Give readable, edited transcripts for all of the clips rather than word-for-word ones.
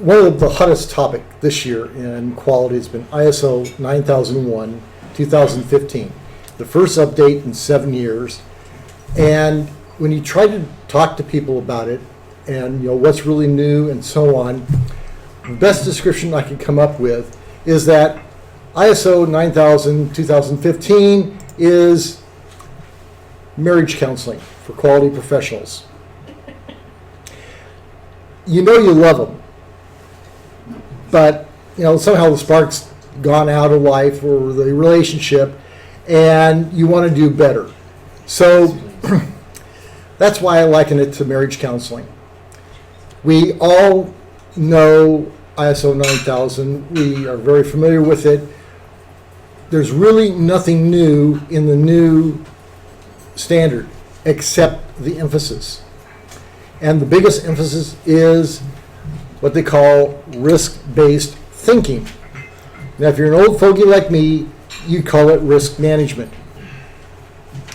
one of the hottest topic this year in quality has been ISO 9001, 2015, the first update in 7 years. And when you try to talk to people about it and what's really new and so on, the best description I could come up with is that ISO 9000, 2015 is marriage counseling for quality professionals. You love them, but somehow the spark's gone out of life or the relationship, and you want to do better. So that's why I liken it to marriage counseling. We all know ISO 9000. We are very familiar with it. There's really nothing new in the new standard except the emphasis. And the biggest emphasis is what they call risk-based thinking. Now, if you're an old fogey like me, you'd call it risk management.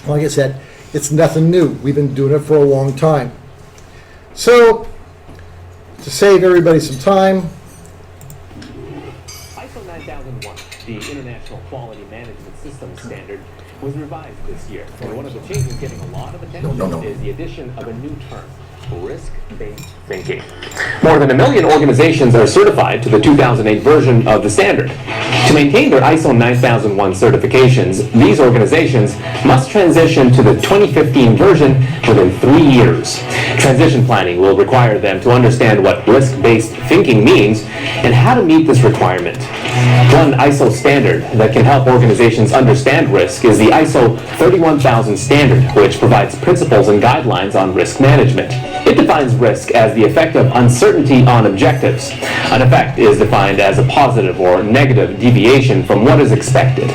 Like I said, it's nothing new. We've been doing it for a long time. So, to save everybody some time, ISO 9001, the International Quality Management Systems Standard, was revised this year. And one of the changes getting a lot of attention is the addition of a new term, risk-based thinking. More than 1 million organizations are certified to the 2008 version of the standard. To maintain their ISO 9001 certifications, these organizations must transition to the 2015 version within 3 years. Transition planning will require them to understand what risk-based thinking means and how to meet this requirement. One ISO standard that can help organizations understand risk is the ISO 31000 standard, which provides principles and guidelines on risk management. It defines risk as the effect of uncertainty on objectives. An effect is defined as a positive or negative deviation from what is expected.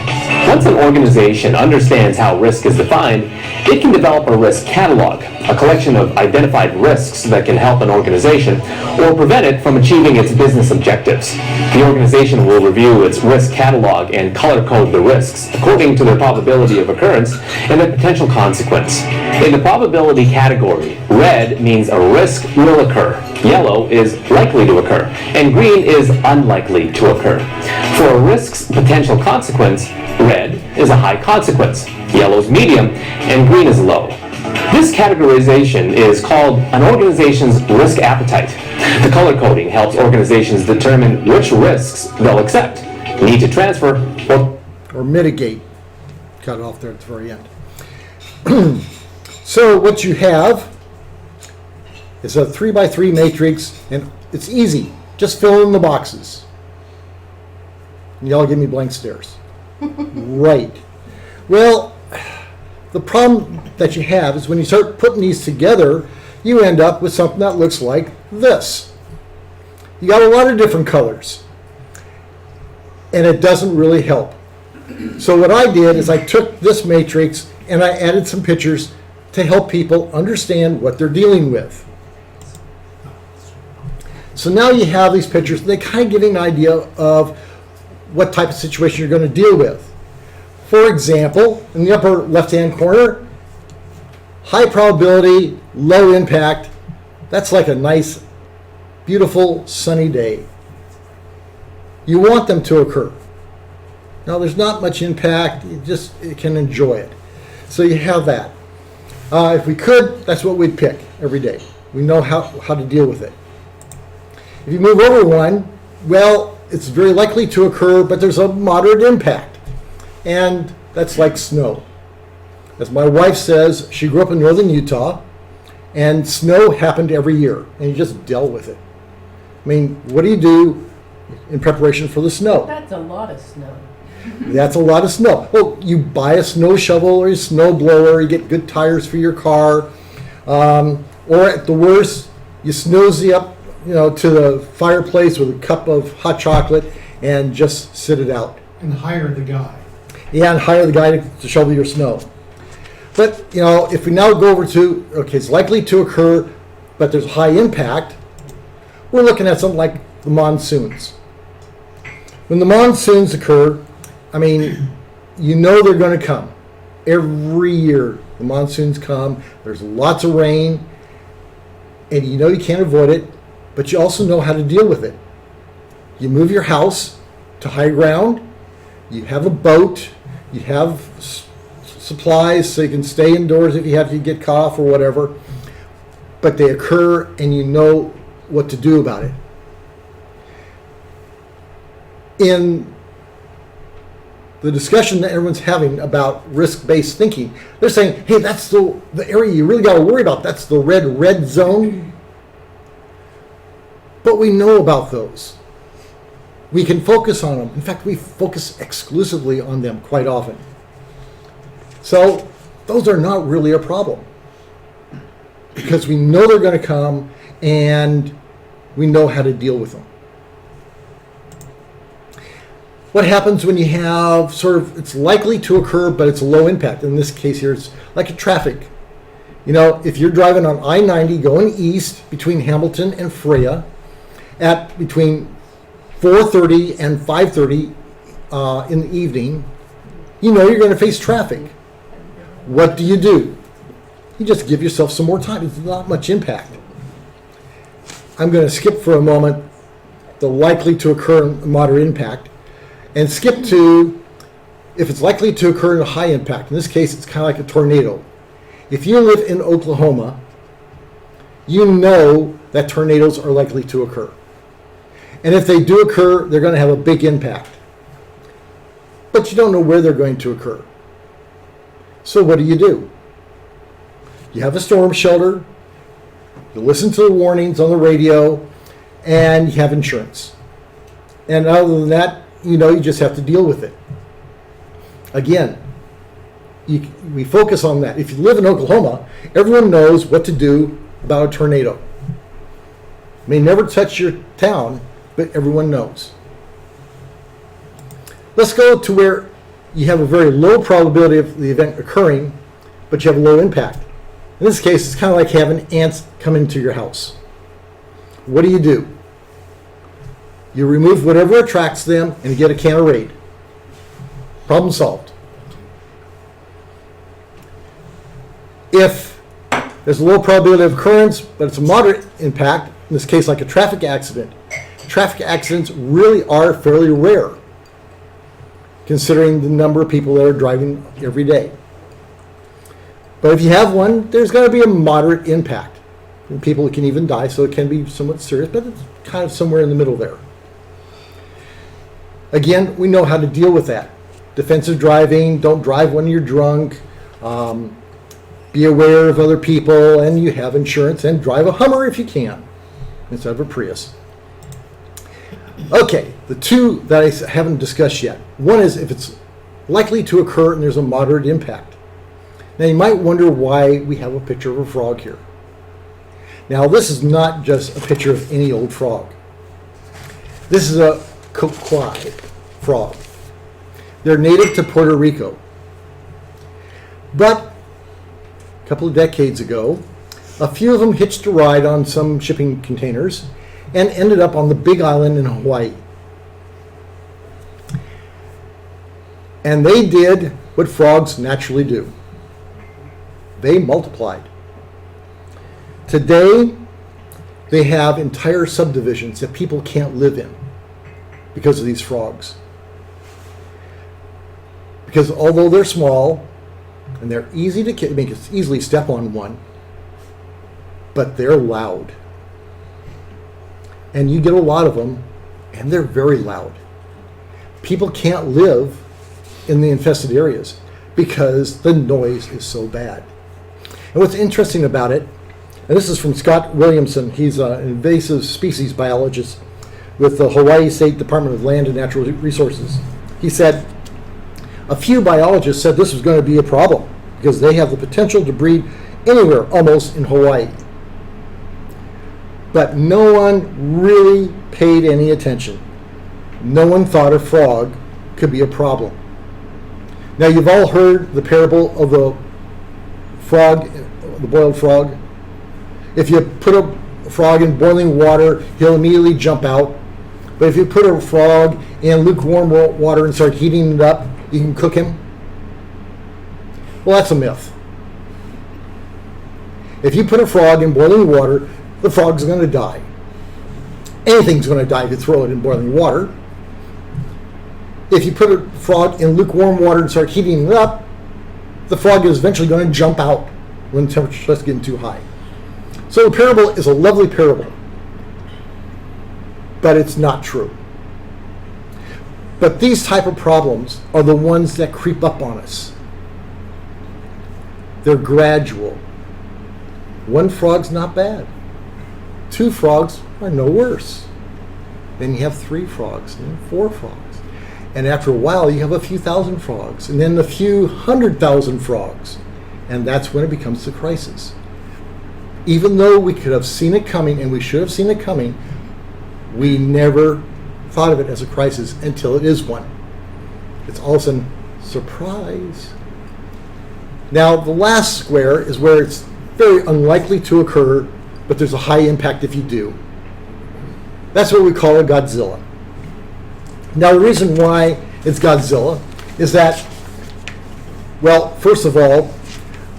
Once an organization understands how risk is defined, it can develop a risk catalog, a collection of identified risks that can help an organization or prevent it from achieving its business objectives. The organization will review its risk catalog and color code the risks according to their probability of occurrence and their potential consequence. In the probability category, red means a risk will occur, yellow is likely to occur, and green is unlikely to occur. For a risk's potential consequence, red is a high consequence, yellow is medium, and green is low. This categorization is called an organization's risk appetite. The color coding helps organizations determine which risks they'll accept, need to transfer, or mitigate. Cut it off there at the very end. So what you have is a 3x3 matrix, and it's easy. Just fill in the boxes. And y'all give me blank stares. Right. Well, the problem that you have is when you start putting these together, you end up with something that looks like this. You got a lot of different colors, and it doesn't really help. So what I did is I took this matrix and I added some pictures to help people understand what they're dealing with. So now you have these pictures, they kind of give you an idea of what type of situation you're going to deal with. For example, in the upper left-hand corner, high probability, low impact. That's like a nice, beautiful, sunny day. You want them to occur. Now, there's not much impact. You can enjoy it. So you have that. If we could, that's what we'd pick every day. We know how to deal with it. If you move over one, well, it's very likely to occur, but there's a moderate impact. And that's like snow. As my wife says, she grew up in northern Utah, and snow happened every year, and you just dealt with it. I mean, what do you do in preparation for the snow? That's a lot of snow. That's a lot of snow. Well, you buy a snow shovel or a snow blower, you get good tires for your car, or at the worst, you snoozy up to the fireplace with a cup of hot chocolate and just sit it out. And hire the guy. Yeah, and hire the guy to shovel your snow. But, if we now go over to, okay, it's likely to occur, but there's high impact, we're looking at something like the monsoons. When the monsoons occur, I mean, they're going to come. Every year, the monsoons come, there's lots of rain, and you can't avoid it, but you also know how to deal with it. You move your house to high ground, you have a boat, you have supplies so you can stay indoors if you have to get cough or whatever, but they occur and you know what to do about it. In the discussion that everyone's having about risk-based thinking, they're saying, hey, that's the area you really got to worry about. That's the red zone. But we know about those. We can focus on them. In fact, we focus exclusively on them quite often. So those are not really a problem because we know they're going to come and we know how to deal with them. What happens when you have it's likely to occur, but it's low impact? In this case here, it's like a traffic. If you're driving on I-90 going east between Hamilton and Freya at between 4:30 and 5:30 in the evening, you're going to face traffic. What do? You just give yourself some more time. It's not much impact. I'm going to skip for a moment the likely to occur and moderate impact and skip to if it's likely to occur in a high impact. In this case, it's kind of like a tornado. If you live in Oklahoma, you know that tornadoes are likely to occur. And if they do occur, they're going to have a big impact. But you don't know where they're going to occur. So what do? You have a storm shelter, you listen to the warnings on the radio, and you have insurance. And other than that, you just have to deal with it. Again, we focus on that. If you live in Oklahoma, everyone knows what to do about a tornado. It may never touch your town, but everyone knows. Let's go to where you have a very low probability of the event occurring, but you have a low impact. In this case, it's kind of like having ants come into your house. What do? You remove whatever attracts them and you get a can of Raid. Problem solved. If there's a low probability of occurrence, but it's a moderate impact, in this case like a traffic accident, traffic accidents really are fairly rare considering the number of people that are driving every day. But if you have one, there's going to be a moderate impact. And people can even die, so it can be somewhat serious, but it's kind of somewhere in the middle there. Again, we know how to deal with that. Defensive driving, don't drive when you're drunk, be aware of other people, and you have insurance, and drive a Hummer if you can, instead of a Prius. Okay, the two that I haven't discussed yet. One is if it's likely to occur and there's a moderate impact. Now you might wonder why we have a picture of a frog here. Now this is not just a picture of any old frog. This is a kokwai frog. They're native to Puerto Rico. But a couple of decades ago, a few of them hitched a ride on some shipping containers and ended up on the Big Island in Hawaii. And they did what frogs naturally do. They multiplied. Today, they have entire subdivisions that people can't live in because of these frogs. Because although they're small and they're easy to kill, you can easily step on one, but they're loud. And you get a lot of them, and they're very loud. People can't live in the infested areas because the noise is so bad. And what's interesting about it, and this is from Scott Williamson, he's an invasive species biologist with the Hawaii State Department of Land and Natural Resources. He said, a few biologists said this was going to be a problem because they have the potential to breed anywhere almost in Hawaii. But no one really paid any attention. No one thought a frog could be a problem. Now you've all heard the parable of the frog, the boiled frog. If you put a frog in boiling water, he'll immediately jump out. But if you put a frog in lukewarm water and start heating it up, you can cook him. Well, that's a myth. If you put a frog in boiling water, the frog's going to die. anything's going to die if you throw it in boiling water. If you put a frog in lukewarm water and start heating it up, the frog is eventually going to jump out when the temperature starts getting too high. So the parable is a lovely parable, but it's not true. But these type of problems are the ones that creep up on us. They're gradual. One frog's not bad. 2 frogs are no worse. Then you have 3 frogs, and then 4 frogs. And after a while, you have a few thousand frogs, and then a few 100,000 frogs. And that's when it becomes the crisis. Even though we could have seen it coming, and we should have seen it coming, we never thought of it as a crisis until it is one. It's all of a sudden, surprise. Now, the last square is where it's very unlikely to occur, but there's a high impact if you do. That's what we call a Godzilla. Now, the reason why it's Godzilla is that, well, first of all,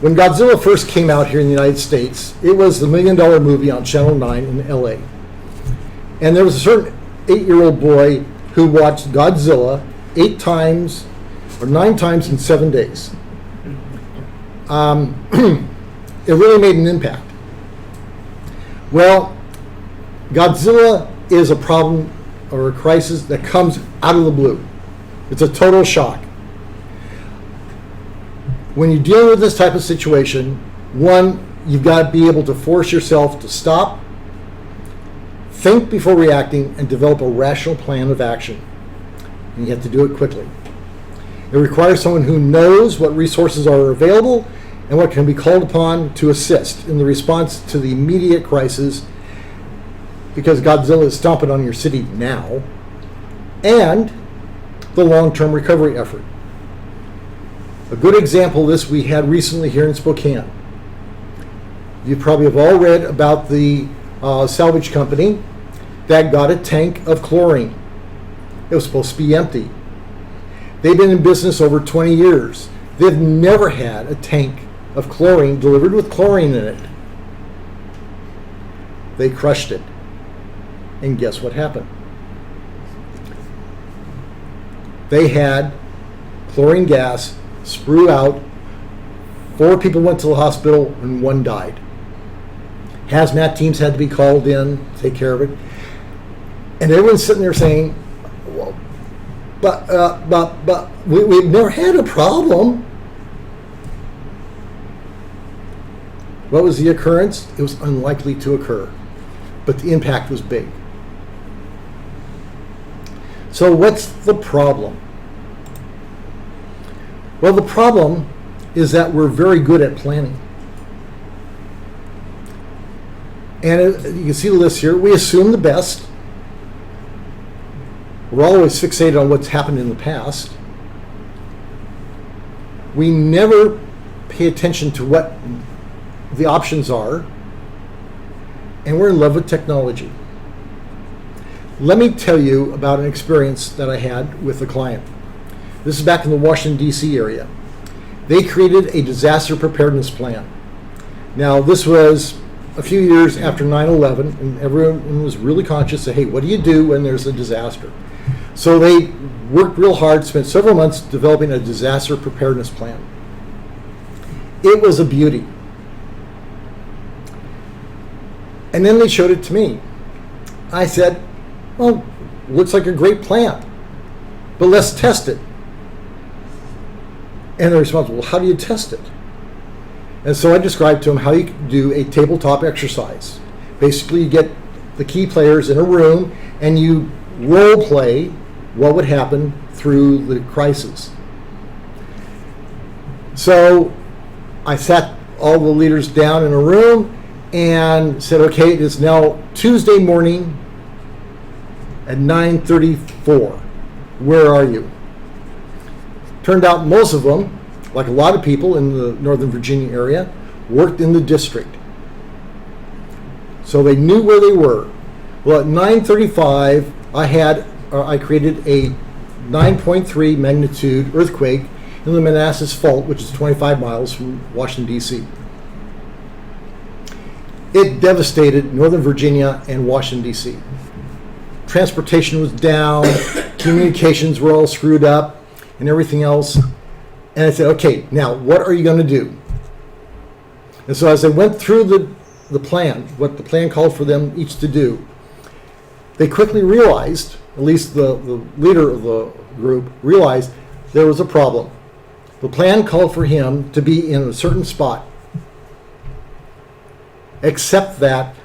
when Godzilla first came out here in the United States, it was the $1 million movie on Channel 9 in LA. And there was a certain 8-year-old boy who watched Godzilla 8 times or 9 times in 7 days. It really made an impact. Well, Godzilla is a problem or a crisis that comes out of the blue. It's a total shock. When you're dealing with this type of situation, one, you've got to be able to force yourself to stop, think before reacting, and develop a rational plan of action. And you have to do it quickly. It requires someone who knows what resources are available and what can be called upon to assist in the response to the immediate crisis, because Godzilla is stomping on your city now, and the long-term recovery effort. A good example of this we had recently here in Spokane. You probably have all read about the salvage company that got a tank of chlorine. It was supposed to be empty. They've been in business over 20 years. They've never had a tank of chlorine delivered with chlorine in it. They crushed it. And guess what happened? They had chlorine gas sprue out. 4 people went to the hospital and 1 died. Hazmat teams had to be called in to take care of it. And everyone's sitting there saying, well, but we've never had a problem. What was the occurrence? It was unlikely to occur, but the impact was big. So what's the problem? Well, the problem is that we're very good at planning. And you can see the list here. We assume the best. We're always fixated on what's happened in the past. We never pay attention to what the options are. And we're in love with technology. Let me tell you about an experience that I had with a client. This is back in the Washington, D.C. area. They created a disaster preparedness plan. Now, this was a few years after 9/11, and everyone was really conscious of, hey, what do you do when there's a disaster? So they worked real hard, spent several months developing a disaster preparedness plan. It was a beauty. And then they showed it to me. I said, well, looks like a great plan, but let's test it. And the response, well, how do you test it? And so I described to them how you can do a tabletop exercise. Basically, you get the key players in a room and you role play what would happen through the crisis. So I sat all the leaders down in a room and said, okay, it is now Tuesday morning at 9:34. Where are you? Turned out most of them, like a lot of people in the Northern Virginia area, worked in the district. So they knew where they were. Well, at 9:35, I created a 9.3 magnitude earthquake in the Manassas Fault, which is 25 miles from Washington, D.C. It devastated Northern Virginia and Washington, D.C. transportation was down, communications were all screwed up, and everything else. And I said, okay, now what are you going to do? And so as I went through the plan, what the plan called for them each to do, they quickly realized, at least the leader of the group realized, there was a problem. The plan called for him to be in a certain spot, except that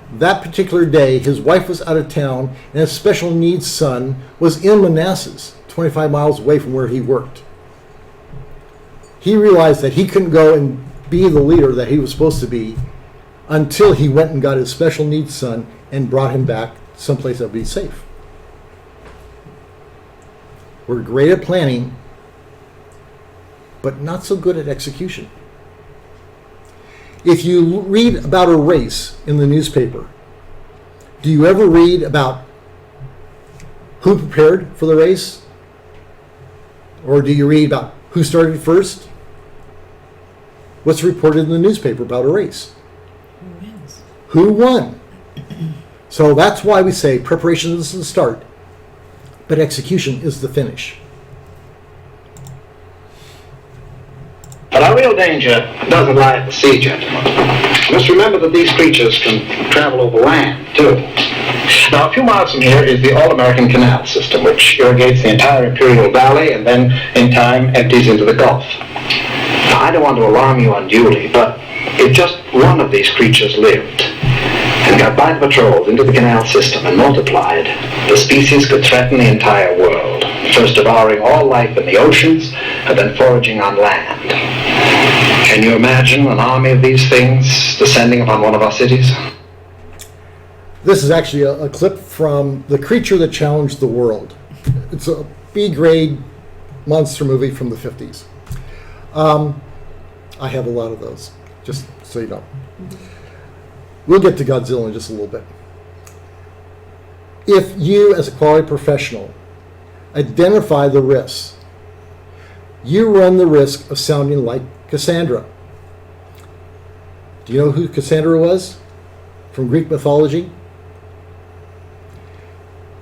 particular day his wife was out of town and his special needs son was in Manassas, 25 miles away from where he worked. He realized that he couldn't go and be the leader that he was supposed to be until he went and got his special needs son and brought him back someplace that would be safe. We're great at planning, but not so good at execution. If you read about a race in the newspaper, do you ever read about who prepared for the race? Or do you read about who started first? What's reported in the newspaper about a race? Who wins? Who won? So that's why we say preparation is the start, but execution is the finish. But our real danger doesn't lie at the sea, gentlemen. You must remember that these creatures can travel over land, too. Now, a few miles from here is the All-American Canal System, which irrigates the entire Imperial Valley and then, in time, empties into the Gulf. Now, I don't want to alarm you unduly, but if just one of these creatures lived and got by the patrols into the canal system and multiplied, the species could threaten the entire world, first devouring all life in the oceans and then foraging on land. Can you imagine an army of these things descending upon one of our cities? This is actually a clip from The Creature That Challenged the World. It's a B-grade monster movie from the 50s. I have a lot of those, just so you know. We'll get to Godzilla in just a little bit. If you, as a quality professional, identify the risks, you run the risk of sounding like Cassandra. Do you know who Cassandra was from Greek mythology?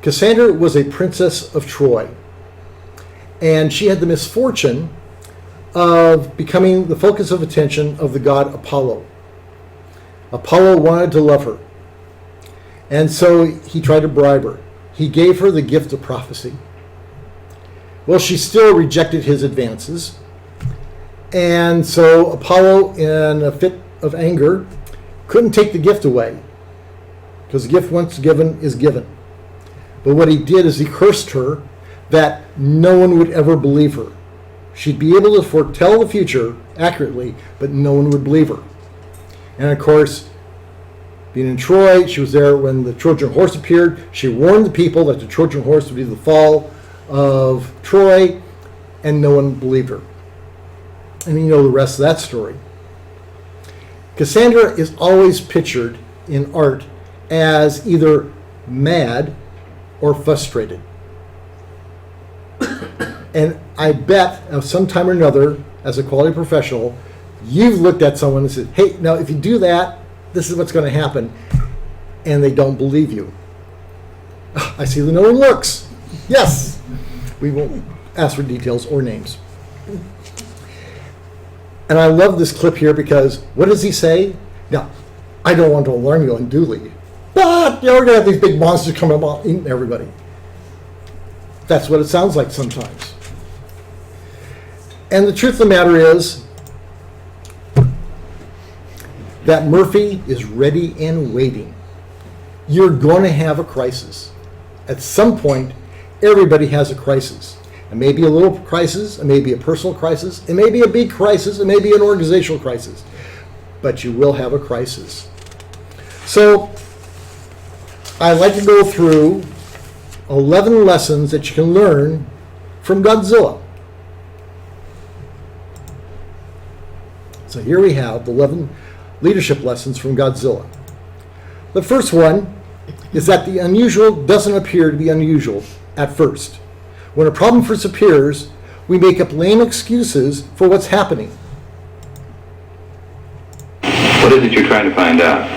Cassandra was a princess of Troy, and she had the misfortune of becoming the focus of attention of the god Apollo. Apollo wanted to love her, and so he tried to bribe her. He gave her the gift of prophecy. Well, she still rejected his advances, and so Apollo, in a fit of anger, couldn't take the gift away, because the gift once given is given. But what he did is he cursed her that no one would ever believe her. She'd be able to foretell the future accurately, but no one would believe her. And of course, being in Troy, she was there when the Trojan horse appeared. She warned the people that the Trojan horse would be the fall of Troy, and no one believed her. And you know the rest of that story. Cassandra is always pictured in art as either mad or frustrated. And I bet sometime or another, as a quality professional, you've looked at someone and said, hey, now if you do that, this is what's going to happen. And they don't believe you. I see that no one looks. Yes. We won't ask for details or names. And I love this clip here because what does he say? Now, I don't want to alarm you unduly, but we're going to have these big monsters coming about eating everybody. That's what it sounds like sometimes. And the truth of the matter is that Murphy is ready and waiting. You're going to have a crisis. At some point, everybody has a crisis. It may be a little crisis, it may be a personal crisis, it may be a big crisis, it may be an organizational crisis, but you will have a crisis. So, I'd like to go through 11 lessons that you can learn from Godzilla. So here we have the 11 leadership lessons from Godzilla. The first one is that the unusual doesn't appear to be unusual at first. When a problem first appears, we make up lame excuses for what's happening. What is it you're trying to find out?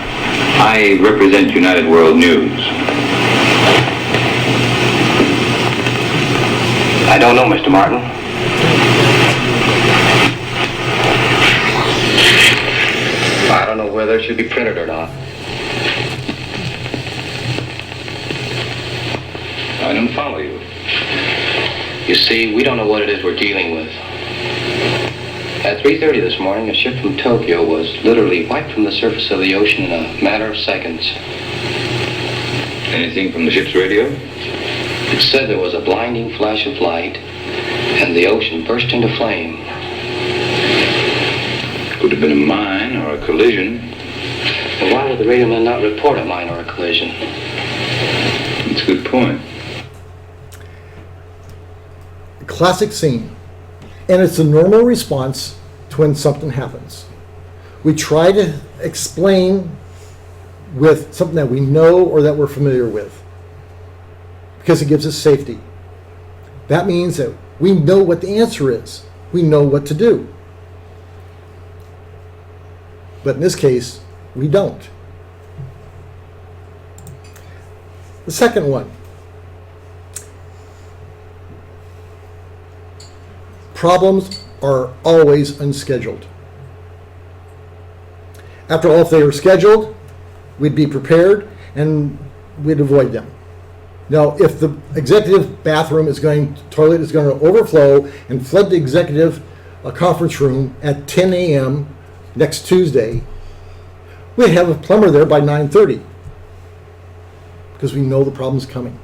I represent United World News. I don't know, Mr. Martin. I don't know whether it should be printed or not. I don't follow you. You see, we don't know what it is we're dealing with. At 3:30 this morning, a ship from Tokyo was literally wiped from the surface of the ocean in a matter of seconds. Anything from the ship's radio? It said there was a blinding flash of light, and the ocean burst into flame. Could have been a mine or a collision. And why would the radio man not report a mine or a collision? That's a good point. Classic scene. And it's a normal response to when something happens. We try to explain with something that we know or that we're familiar with, because it gives us safety. That means that we know what the answer is. We know what to do. But in this case, we don't. The second one. Problems are always unscheduled. After all, if they were scheduled, we'd be prepared and we'd avoid them. Now, if the executive toilet is going to overflow and flood the executive conference room at 10 a.m. next Tuesday, we'd have a plumber there by 9:30 because we know the problem's coming.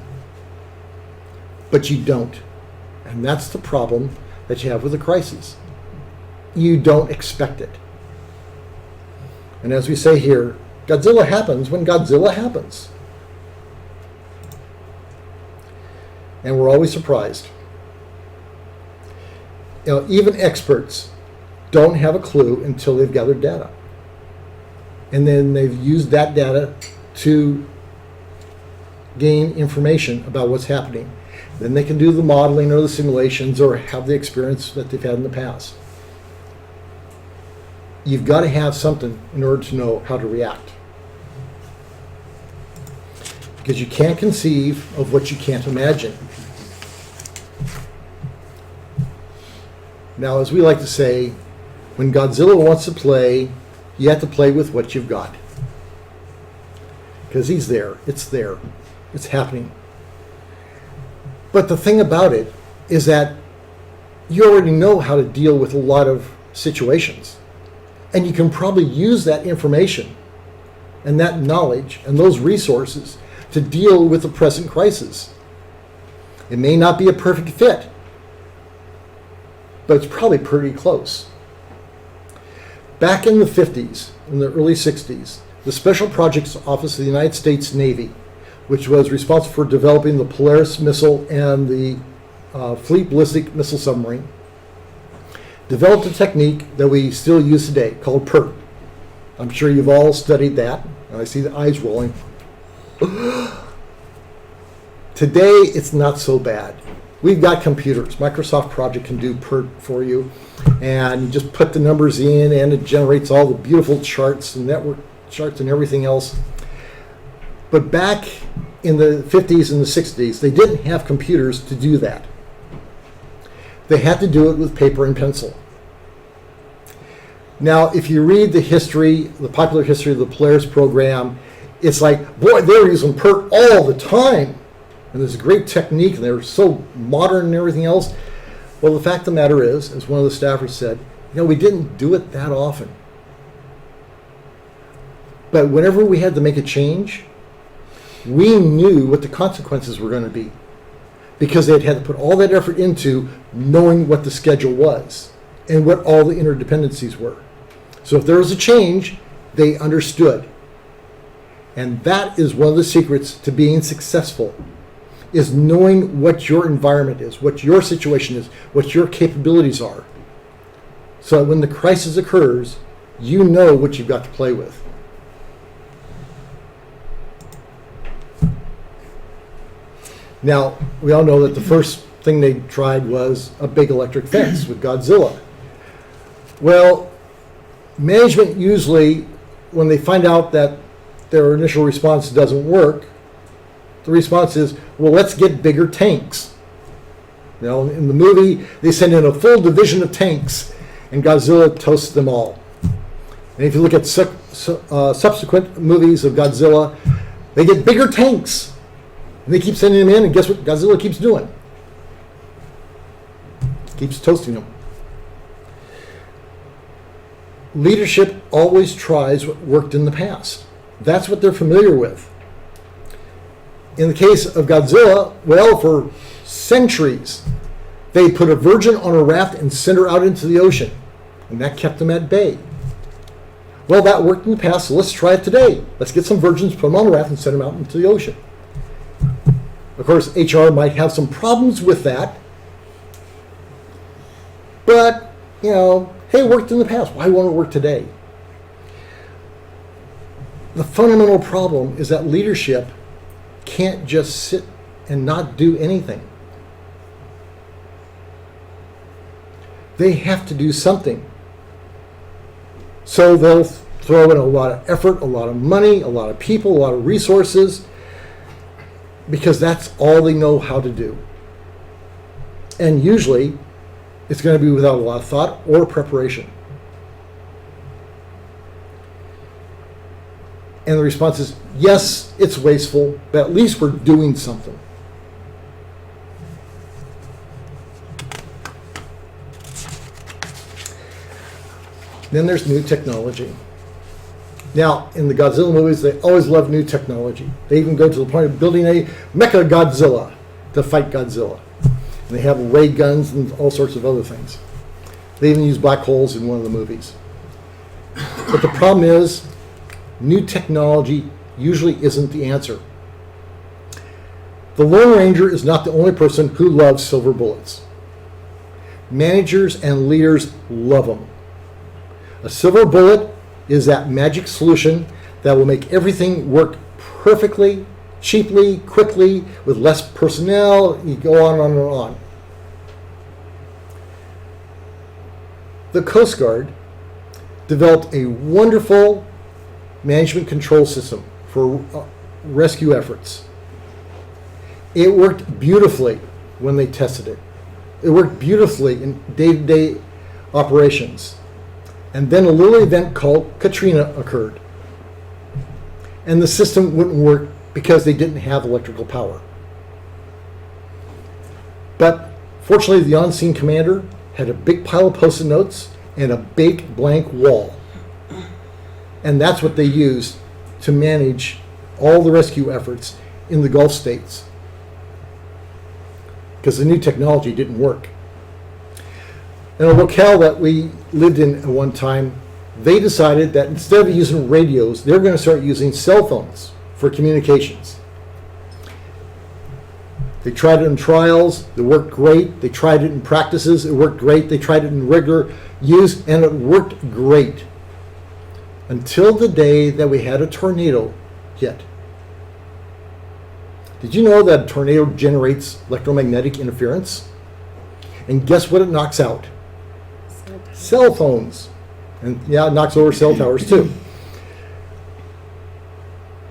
But you don't. And that's the problem that you have with a crisis. You don't expect it. And as we say here, Godzilla happens when Godzilla happens. And we're always surprised. You know, even experts don't have a clue until they've gathered data. And then they've used that data to gain information about what's happening. Then they can do the modeling or the simulations or have the experience that they've had in the past. You've got to have something in order to know how to react. Because you can't conceive of what you can't imagine. Now, as we like to say, when Godzilla wants to play, you have to play with what you've got. Because he's there. It's happening. But the thing about it is that you already know how to deal with a lot of situations. And you can probably use that information and that knowledge and those resources to deal with the present crisis. It may not be a perfect fit, but it's probably pretty close. Back in the 50s, in the early 60s, the Special Projects Office of the United States Navy, which was responsible for developing the Polaris missile and the Fleet Ballistic Missile Submarine, developed a technique that we still use today called PERT. I'm sure you've all studied that, and I see the eyes rolling. Today, it's not so bad. We've got computers. Microsoft Project can do PERT for you, and you just put the numbers in, and it generates all the beautiful charts and network charts and everything else. But back in the 50s and the 60s, they didn't have computers to do that. They had to do it with paper and pencil. Now, if you read the history, the popular history of the Polaris program, it's like, boy, they're using PERT all the time. And there's a great technique, and they're so modern and everything else. Well, the fact of the matter is, as one of the staffers said, we didn't do it that often. But whenever we had to make a change, we knew what the consequences were going to be, because they had to put all that effort into knowing what the schedule was and what all the interdependencies were. So if there was a change, they understood. And that is one of the secrets to being successful, is knowing what your environment is, what your situation is, what your capabilities are. So that when the crisis occurs, you know what you've got to play with. Now, we all know that the first thing they tried was a big electric fence with Godzilla. Well, management usually, when they find out that their initial response doesn't work, the response is, well, let's get bigger tanks. In the movie, they send in a full division of tanks, and Godzilla toasts them all. And if you look at subsequent movies of Godzilla, they get bigger tanks. And they keep sending them in, and guess what Godzilla keeps doing? Keeps toasting them. Leadership always tries what worked in the past. That's what they're familiar with. In the case of Godzilla, well, for centuries, they put a virgin on a raft and sent her out into the ocean. And that kept them at bay. Well, that worked in the past, so let's try it today. Let's get some virgins, put them on a raft, and send them out into the ocean. Of course, HR might have some problems with that. But, hey, it worked in the past. Why won't it work today? The fundamental problem is that leadership can't just sit and not do anything. They have to do something. So they'll throw in a lot of effort, a lot of money, a lot of people, a lot of resources, because that's all they know how to do. And usually, it's going to be without a lot of thought or preparation. And the response is, yes, it's wasteful, but at least we're doing something. Then there's new technology. Now, in the Godzilla movies, they always love new technology. They even go to the point of building a mecha Godzilla to fight Godzilla. And they have ray guns and all sorts of other things. They even use black holes in one of the movies. But the problem is, new technology usually isn't the answer. The Lone Ranger is not the only person who loves silver bullets. Managers and leaders love them. A silver bullet is that magic solution that will make everything work perfectly, cheaply, quickly, with less personnel. You go on and on. The Coast Guard developed a wonderful management control system for rescue efforts. It worked beautifully when they tested it. It worked beautifully in day-to-day operations. And then a little event called Katrina occurred. And the system wouldn't work because they didn't have electrical power. But fortunately, the on-scene commander had a big pile of Post-it notes and a big blank wall. And that's what they used to manage all the rescue efforts in the Gulf states. Because the new technology didn't work. In a locale that we lived in at one time, they decided that instead of using radios, they were going to start using cell phones for communications. They tried it in trials, it worked great. They tried it in practices, it worked great. They tried it in regular use, and it worked great. Until the day that we had a tornado hit. Did you know that a tornado generates electromagnetic interference? And guess what it knocks out? Cell phones. And yeah, it knocks over cell towers too.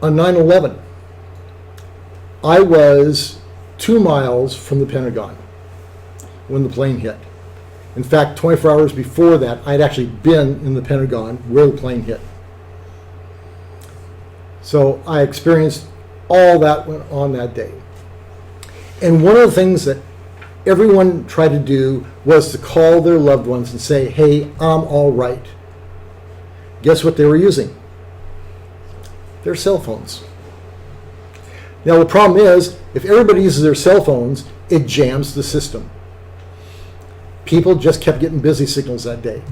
On 9/11, I was 2 miles from the Pentagon when the plane hit. In fact, 24 hours before that, I'd actually been in the Pentagon where the plane hit. So I experienced all that went on that day. And one of the things that everyone tried to do was to call their loved ones and say, hey, I'm all right. Guess what they were using? Their cell phones. Now the problem is, if everybody uses their cell phones, it jams the system. People just kept getting busy signals that day.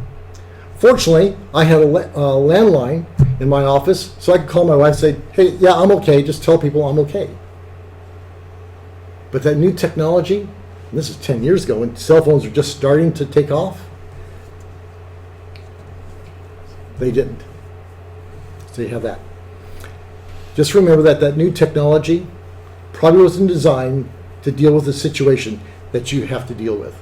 Fortunately, I had a landline in my office, so I could call my wife and say, hey, yeah, I'm okay. Just tell people I'm okay. But that new technology, and this is 10 years ago when cell phones were just starting to take off, they didn't. So you have that. Just remember that that new technology probably wasn't designed to deal with the situation that you have to deal with.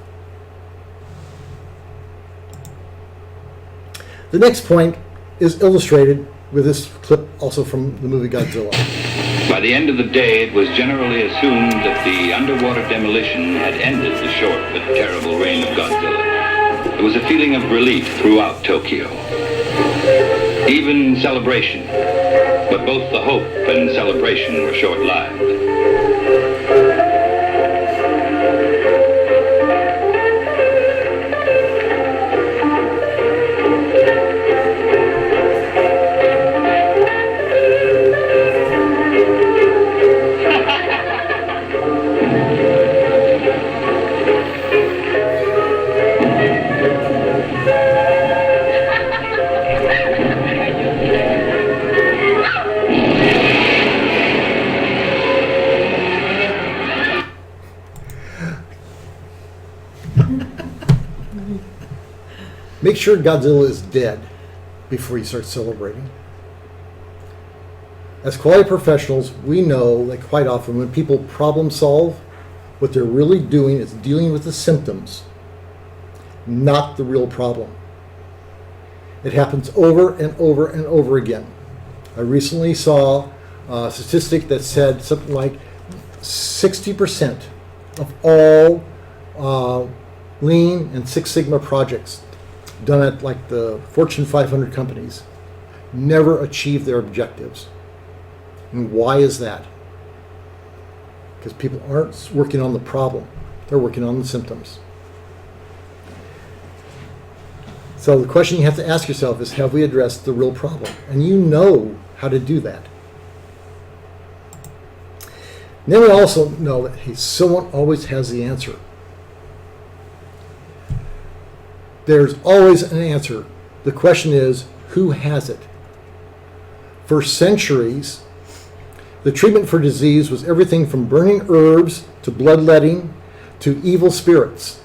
The next point is illustrated with this clip also from the movie Godzilla. By the end of the day, it was generally assumed that the underwater demolition had ended the short but terrible reign of Godzilla. There was a feeling of relief throughout Tokyo. Even celebration. But both the hope and celebration were short-lived. Make sure Godzilla is dead before you start celebrating. As quality professionals, we know that quite often when people problem solve, what they're really doing is dealing with the symptoms, not the real problem. It happens over and over and over again. I recently saw a statistic that said something like 60% of all Lean and Six Sigma projects done at like the Fortune 500 companies never achieve their objectives. And why is that? Because people aren't working on the problem, they're working on the symptoms. So the question you have to ask yourself is, have we addressed the real problem? And you know how to do that. And then we also know that hey, someone always has the answer. There's always an answer. The question is, who has it? For centuries, the treatment for disease was everything from burning herbs to bloodletting to evil spirits.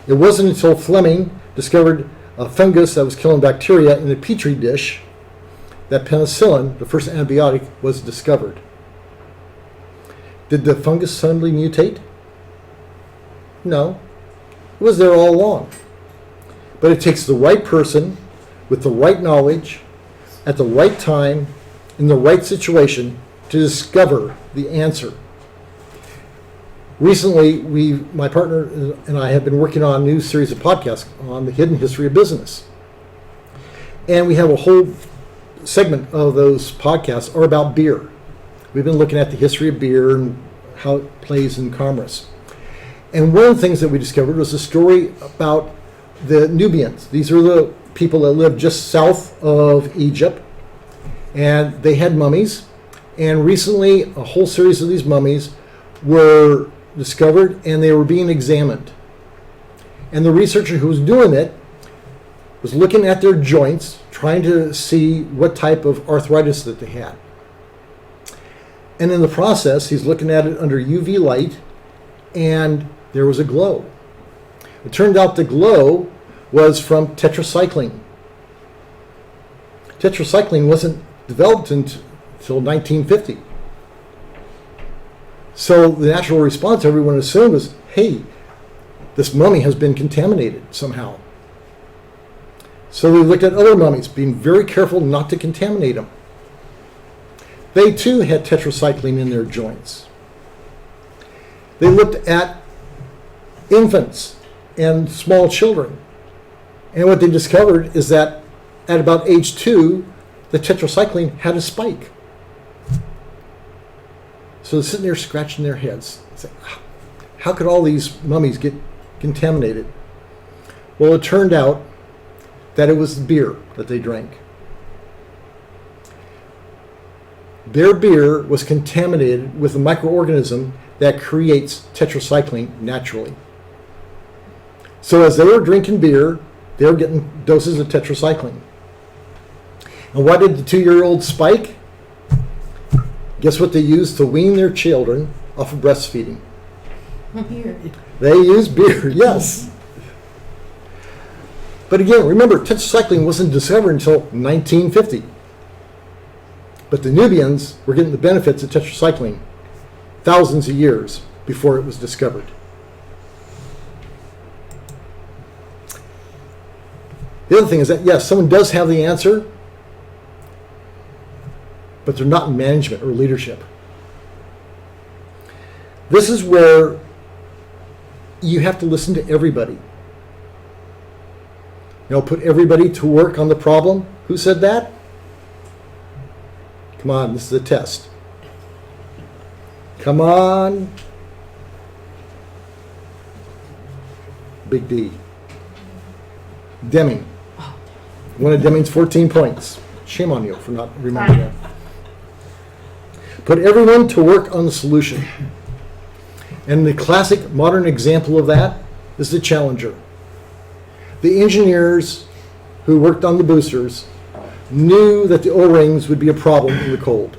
It wasn't until Fleming discovered a fungus that was killing bacteria in a petri dish that penicillin, the first antibiotic, was discovered. Did the fungus suddenly mutate? No. It was there all along. But it takes the right person with the right knowledge at the right time in the right situation to discover the answer. Recently, my partner and I have been working on a new series of podcasts on the hidden history of business. And we have a whole segment of those podcasts are about beer. We've been looking at the history of beer and how it plays in commerce. And one of the things that we discovered was a story about the Nubians. These are the people that lived just south of Egypt, and they had mummies. And recently, a whole series of these mummies were discovered, and they were being examined. And the researcher who was doing it was looking at their joints, trying to see what type of arthritis that they had. And in the process, he's looking at it under UV light, and there was a glow. It turned out the glow was from tetracycline. Tetracycline wasn't developed until 1950. So the natural response everyone assumed was, hey, this mummy has been contaminated somehow. So they looked at other mummies, being very careful not to contaminate them. They too had tetracycline in their joints. They looked at infants and small children. And what they discovered is that at about age 2, the tetracycline had a spike. So they're sitting there scratching their heads. Saying, how could all these mummies get contaminated? Well, it turned out that it was the beer that they drank. Their beer was contaminated with a microorganism that creates tetracycline naturally. So as they were drinking beer, they were getting doses of tetracycline. And why did the 2-year-old spike? Guess what they used to wean their children off of breastfeeding? Beer. They used beer, yes. But again, remember, tetracycline wasn't discovered until 1950. But the Nubians were getting the benefits of tetracycline thousands of years before it was discovered. The other thing is that, yes, someone does have the answer, but they're not in management or leadership. This is where you have to listen to everybody. Put everybody to work on the problem. Who said that? Come on, this is a test. Come on. Big D. Deming. One of Deming's 14 points. Shame on you for not remembering that. Put everyone to work on the solution. And the classic modern example of that is the Challenger. The engineers who worked on the boosters knew that the O-rings would be a problem in the cold.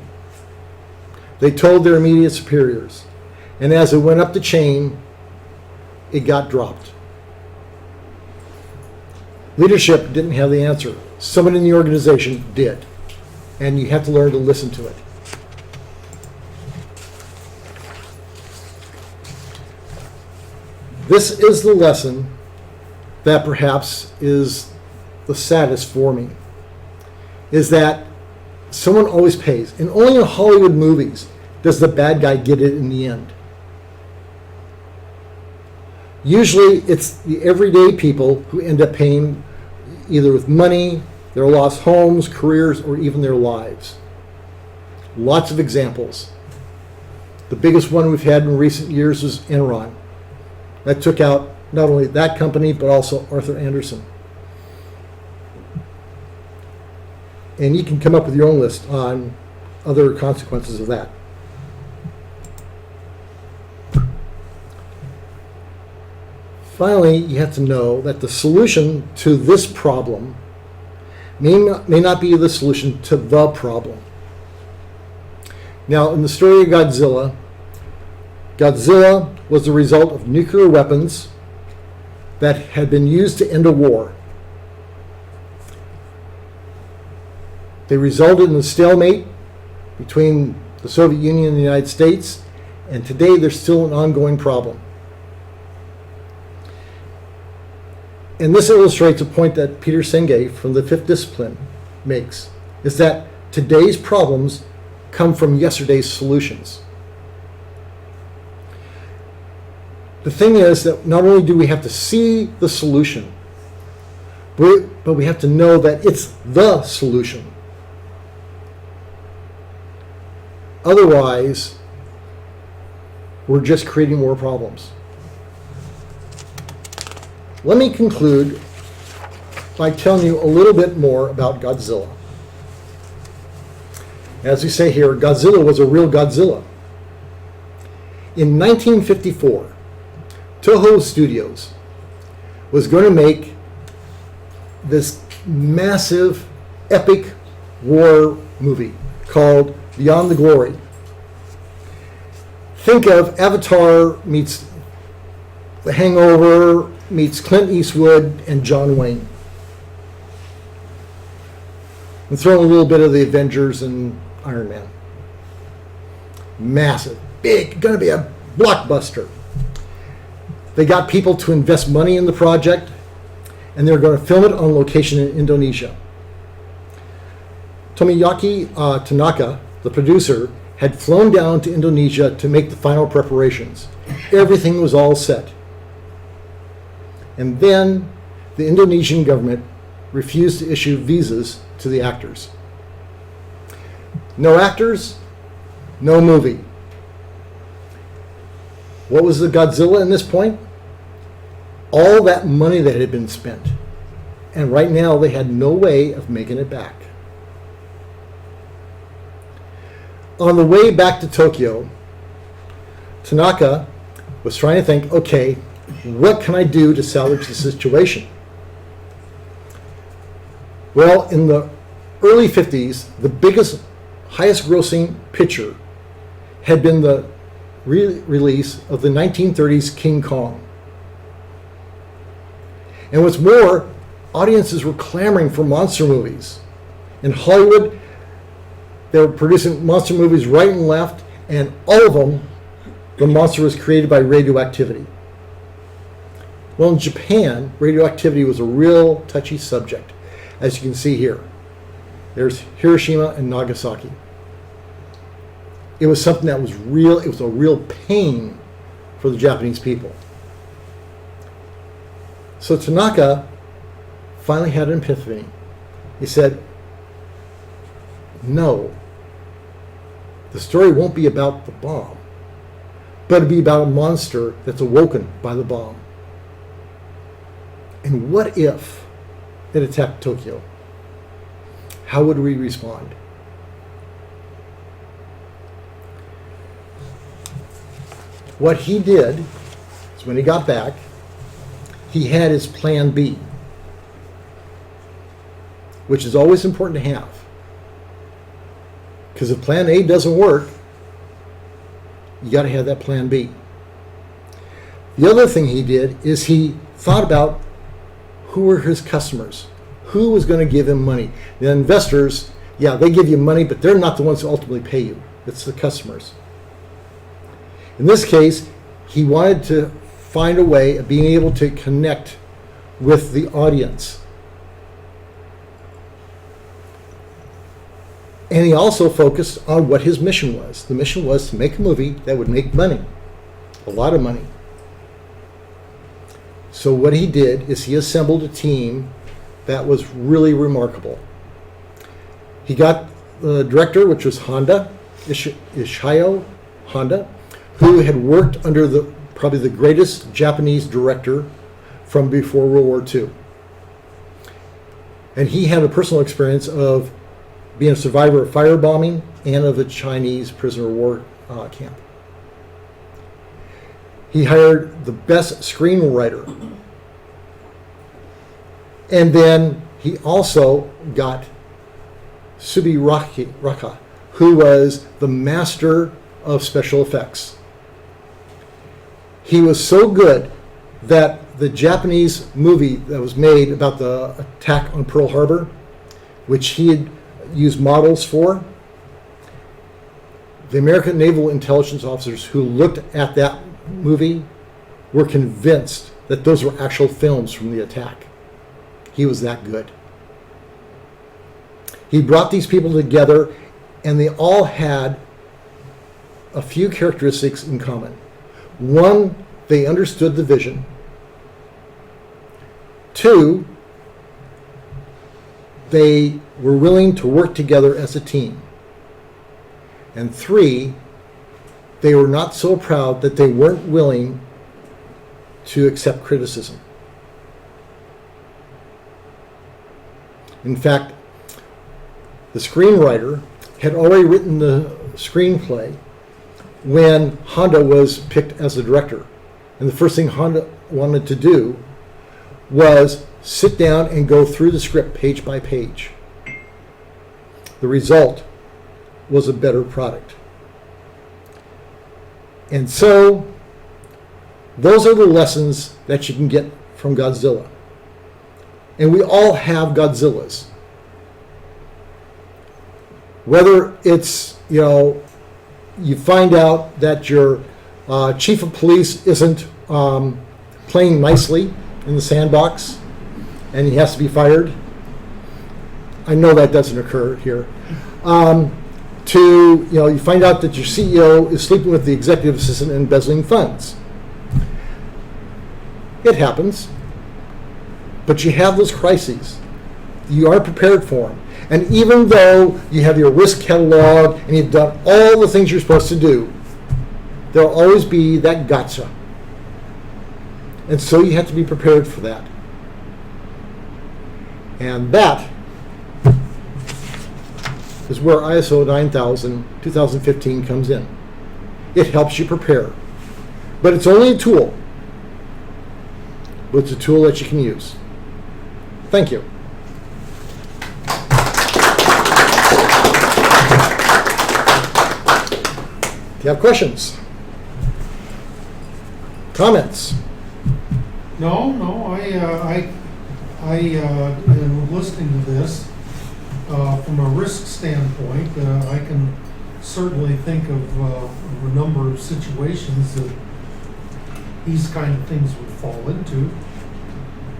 They told their immediate superiors. And as it went up the chain, it got dropped. Leadership didn't have the answer. Someone in the organization did. And you have to learn to listen to it. This is the lesson that perhaps is the saddest for me, is that someone always pays. And only in Hollywood movies does the bad guy get it in the end. Usually it's the everyday people who end up paying either with money, their lost homes, careers, or even their lives. Lots of examples. The biggest one we've had in recent years was Enron. That took out not only that company, but also Arthur Andersen. And you can come up with your own list on other consequences of that. Finally, you have to know that the solution to this problem may not be the solution to the problem. Now, in the story of Godzilla, Godzilla was the result of nuclear weapons that had been used to end a war. They resulted in a stalemate between the Soviet Union and the United States, and today there's still an ongoing problem. And this illustrates a point that Peter Senge from the Fifth Discipline makes, is that today's problems come from yesterday's solutions. The thing is that not only do we have to see the solution, but we have to know that it's the solution. Otherwise, we're just creating more problems. Let me conclude by telling you a little bit more about Godzilla. As we say here, Godzilla was a real Godzilla. In 1954, Toho Studios was going to make this massive, epic war movie called Beyond the Glory. Think of Avatar meets The Hangover meets Clint Eastwood and John Wayne. And throw in a little bit of the Avengers and Iron Man. Massive, big, going to be a blockbuster. They got people to invest money in the project, and they're going to film it on location in Indonesia. Tomoyuki Tanaka, the producer, had flown down to Indonesia to make the final preparations. Everything was all set. And then the Indonesian government refused to issue visas to the actors. No actors, no movie. What was the Godzilla in this point? All that money that had been spent. And right now they had no way of making it back. On the way back to Tokyo, Tanaka was trying to think, okay, what can I do to salvage the situation? Well, in the early 50s, the biggest, highest grossing picture had been the release of the 1930s King Kong. And what's more, audiences were clamoring for monster movies. In Hollywood, they were producing monster movies right and left, and all of them, the monster was created by radioactivity. Well, in Japan, radioactivity was a real touchy subject, as you can see here. There's Hiroshima and Nagasaki. It was something that was real. It was a real pain for the Japanese people. So Tanaka finally had an epiphany. He said, no, the story won't be about the bomb, but it'll be about a monster that's awoken by the bomb. And what if it attacked Tokyo? How would we respond? What he did is when he got back, he had his plan B, which is always important to have. Because if plan A doesn't work, you got to have that plan B. The other thing he did is he thought about who were his customers, who was going to give him money. The investors, yeah, they give you money, but they're not the ones who ultimately pay you. It's the customers. In this case, he wanted to find a way of being able to connect with the audience. And he also focused on what his mission was. The mission was to make a movie that would make money, a lot of money. So what he did is he assembled a team that was really remarkable. He got the director, which was Honda, Ishio Honda, who had worked under probably the greatest Japanese director from before World War II. And he had a personal experience of being a survivor of firebombing and of a Chinese prisoner of war camp. He hired the best screenwriter. And then he also got Raka, who was the master of special effects. He was so good that the Japanese movie that was made about the attack on Pearl Harbor, which he had used models for, the American naval intelligence officers who looked at that movie were convinced that those were actual films from the attack. He was that good. He brought these people together, and they all had a few characteristics in common. One, they understood the vision. Two, they were willing to work together as a team. And three, they were not so proud that they weren't willing to accept criticism. In fact, the screenwriter had already written the screenplay when Honda was picked as the director. And the first thing Honda wanted to do was sit down and go through the script page by page. The result was a better product. And so, those are the lessons that you can get from Godzilla. And we all have Godzillas. Whether it's, you find out that your chief of police isn't playing nicely in the sandbox and he has to be fired. I know that doesn't occur here. You find out that your CEO is sleeping with the executive assistant and embezzling funds. It happens. But you have those crises. You are prepared for them. And even though you have your risk catalog and you've done all the things you're supposed to do, there'll always be that gotcha. And so you have to be prepared for that. And that is where ISO 9000 2015 comes in. It helps you prepare. But it's only a tool. But it's a tool that you can use. Thank you. Do you have questions? Comments? No. I am listening to this from a risk standpoint. I can certainly think of a number of situations that these kind of things would fall into,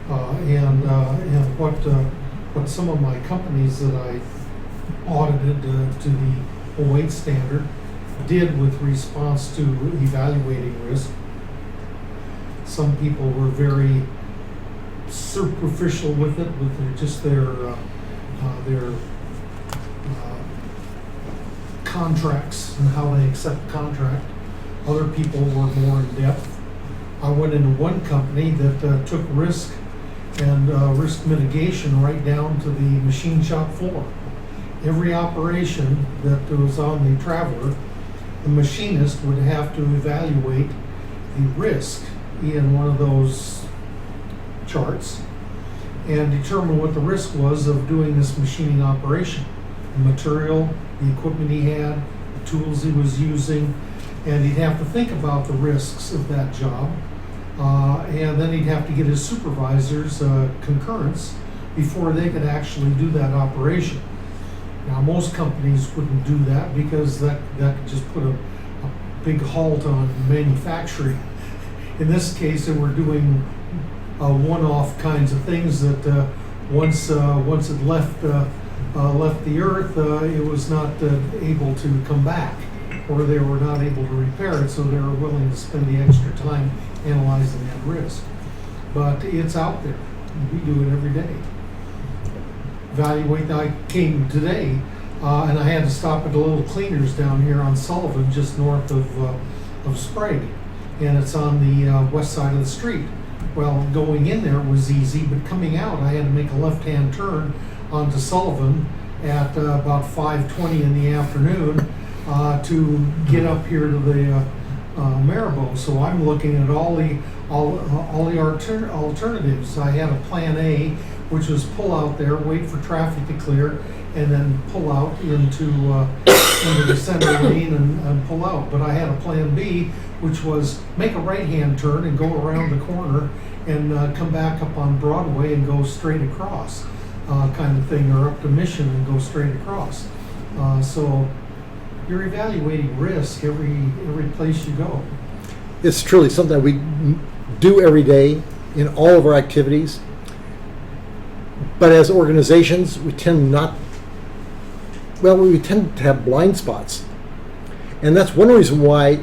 and what some of my companies that I audited to the 08 standard, did with response to evaluating risk. Some people were very superficial with it, with their contracts and how they accept contract. Other people were more in depth. I went into one company that took risk and risk mitigation right down to the machine shop floor. Every operation that was on the Traveler, the machinist would have to evaluate the risk in one of those charts and determine what the risk was of doing this machining operation. The material, the equipment he had, the tools he was using, and he'd have to think about the risks of that job. And then he'd have to get his supervisor's concurrence before they could actually do that operation. Now, most companies wouldn't do that because that could just put a big halt on manufacturing. In this case, they were doing one-off kinds of things that once it left the earth, it was not able to come back, or they were not able to repair it, so they were willing to spend the extra time analyzing that risk. But it's out there. We do it every day. Evaluate. I came today, and I had to stop at the little cleaners down here on Sullivan, just north of Sprague, and it's on the west side of the street. Well, going in there was easy, but coming out, I had to make a left-hand turn onto Sullivan at about 5:20 in the afternoon to get up here to the Maribel. So I'm looking at all the alternatives. I had a plan A, which was pull out there, wait for traffic to clear, and then pull out into the center lane and pull out. But I had a plan B, which was make a right-hand turn and go around the corner and come back up on Broadway and go straight across, kind of thing, or up to Mission and go straight across. So you're evaluating risk every place you go. It's truly something that we do every day in all of our activities. But as organizations, we tend to have blind spots. And that's one reason why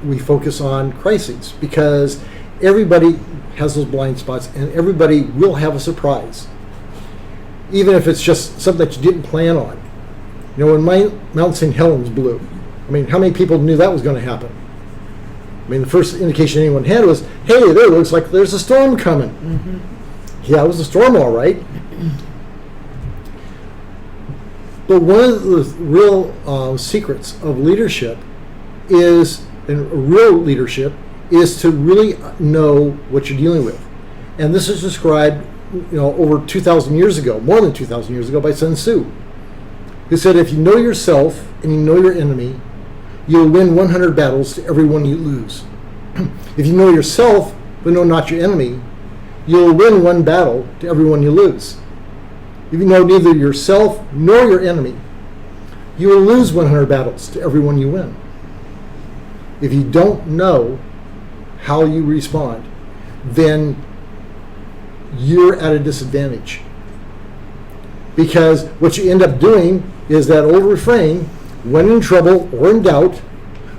we focus on crises, because everybody has those blind spots and everybody will have a surprise. Even if it's just something that you didn't plan on. You know, when Mount St. Helens blew, I mean, how many people knew that was going to happen? I mean, the first indication anyone had was, hey, there looks like there's a storm coming. Mm-hmm. Yeah, it was a storm, all right. But one of the real secrets of leadership is to really know what you're dealing with. And this is described, over 2,000 years ago, more than 2,000 years ago, by Sun Tzu, who said, if you know yourself and you know your enemy, you'll win 100 battles to every one you lose. If you know yourself but know not your enemy, you'll win 1 battle to every one you lose. If you know neither yourself nor your enemy, you will lose 100 battles to every one you win. If you don't know how you respond, then you're at a disadvantage. Because what you end up doing is that old refrain, when in trouble or in doubt,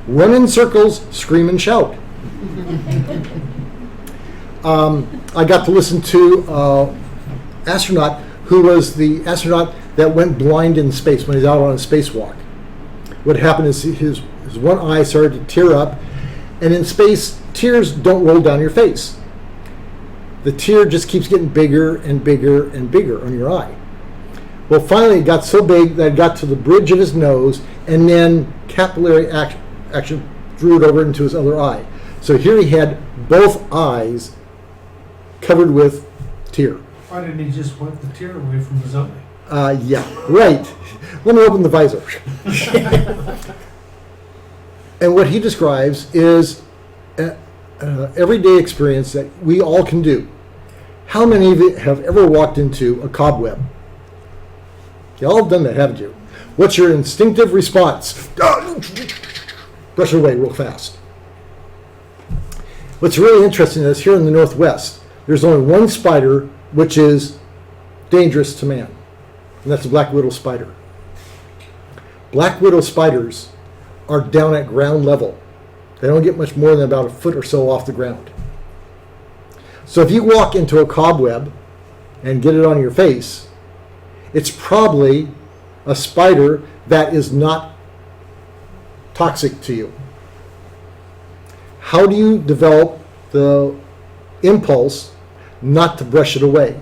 run in circles, scream and shout. I got to listen to an astronaut who was the astronaut that went blind in space when he was out on a spacewalk. What happened is his one eye started to tear up, and in space, tears don't roll down your face. The tear just keeps getting bigger and bigger and bigger on your eye. Well, finally it got so big that it got to the bridge of his nose, and then capillary action drew it over into his other eye. So here he had both eyes covered with tear. Why didn't he just wipe the tear away from his eye? Yeah, right. Let me open the visor. And what he describes is an everyday experience that we all can do. How many of you have ever walked into a cobweb? You all have done that, haven't you? What's your instinctive response? Brush it away real fast. What's really interesting is here in the Northwest, there's only one spider which is dangerous to man, and that's the black widow spider. Black widow spiders are down at ground level. They don't get much more than about a foot or so off the ground. So if you walk into a cobweb and get it on your face, it's probably a spider that is not toxic to you. How do you develop the impulse not to brush it away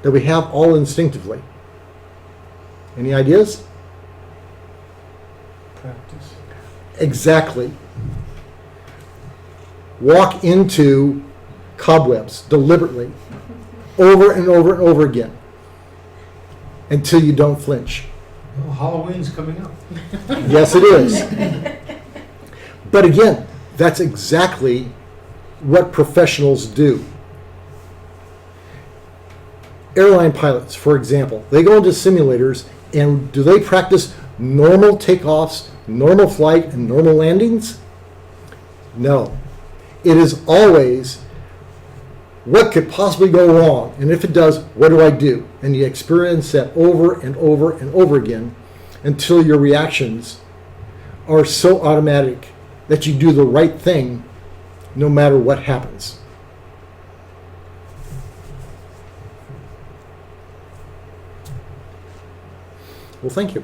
that we have all instinctively? Any ideas? Practice. Exactly. Walk into cobwebs deliberately over and over and over again until you don't flinch. Well, Halloween's coming up. Yes, it is. But again, that's exactly what professionals do. Airline pilots, for example, they go into simulators and do they practice normal takeoffs, normal flight, and normal landings? No. It is always what could possibly go wrong, and if it does, what do I do? And you experience that over and over and over again until your reactions are so automatic that you do the right thing no matter what happens. Well, thank you.